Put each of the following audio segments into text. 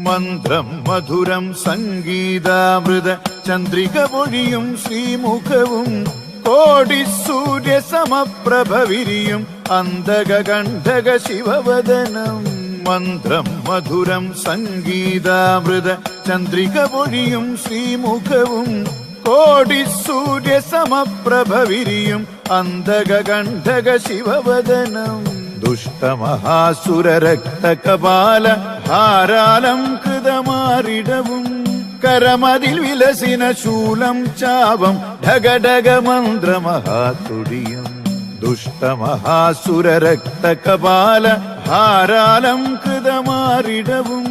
മന്ത്രം മധുരം സംഗീതാമൃത ചന്ദ്രിക പൊഴിയും ശ്രീമുഖവും കോടി സൂര്യ സമപ്രഭ വിരിയും അന്തക കണ്ഠക ശിവവദനം. മന്ത്രം മധുരം സംഗീതാമൃത ചന്ദ്രിക പൊഴിയും ശ്രീമുഖവും കോടി സൂര്യ സമപ്രഭ വിരിയും അന്തക കണ്ഠക ശിവവദനം. ദുഷ്ടമഹാസുര രക്തകപാല ഹാരാലംകൃതമാറിടവും കരമതിൽ വിലസിന ശൂലം ചാപം ഢഗഢഗ മന്ത്രമഹാതുടിയും. ദുഷ്ടമഹാസുര രക്തകപാല ഹാരാലംകൃതമാറിടവും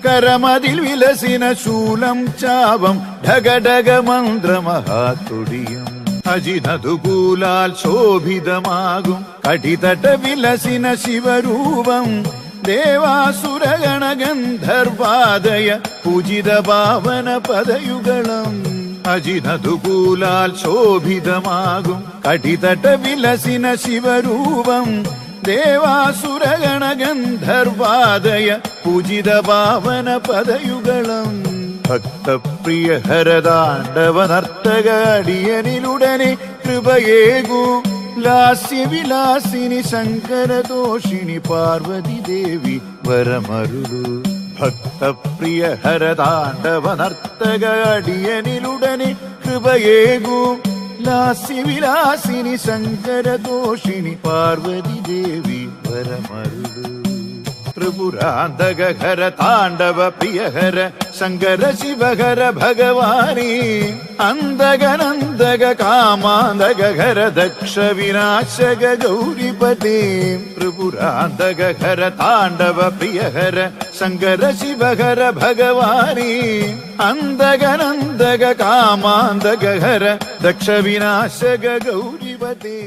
കരമതിൽ വിലസിന ശൂലം ചാപം ഢഗഢഗ മന്ത്രമഹാതുടിയും. അജിനതുകൂലാൽ ശോഭിതമാകും കടിതട വിലസിന ശിവരൂപം ദേവാസുരഗണ ഗന്ധർവാദയ പൂജിത പാവന പദയുഗളം. അജിനതുകൂലാൽ ശോഭിതമാകും കടിതട വിലസിന ശിവരൂപം ദേവാസുരഗണ ഗന്ധർവാദയ പൂജിത പാവന പദയുഗളം. ഭക്തപ്രിയ ഹരതാണ്ഡവ നർത്തക അടിയനിലുടനെ കൃപയേകൂ ലാസ്യവിലാസിനി ശങ്കരദോഷിണി പാർവതി ദേവി വരമരുളു. ഭക്തപ്രിയ ഹരതാണ്ഡവ നർത്തക അടിയനിലുടനെ കൃപയേകൂ ലാസ്യവിലാസിനി ശങ്കരദോഷിണി പാർവതി ദേവി വരമരുളു. ത്രിപുരാന്തകഹര താണ്ഡവ പ്രിയഹര ശങ്കര ശിവഹര ഭഗവാനേ അന്തകനന്തക കാമാന്തകഹര ദക്ഷ വിനാശക ഗൗരിപതേ. ത്രിപുരാന്തകഹര താണ്ഡവ പ്രിയഹര ശങ്കര ശിവഹര ഭഗവാനേ അന്തകനന്തക കാമാന്തകഹര ദക്ഷ വിനാശക ഗൗരിപതേ.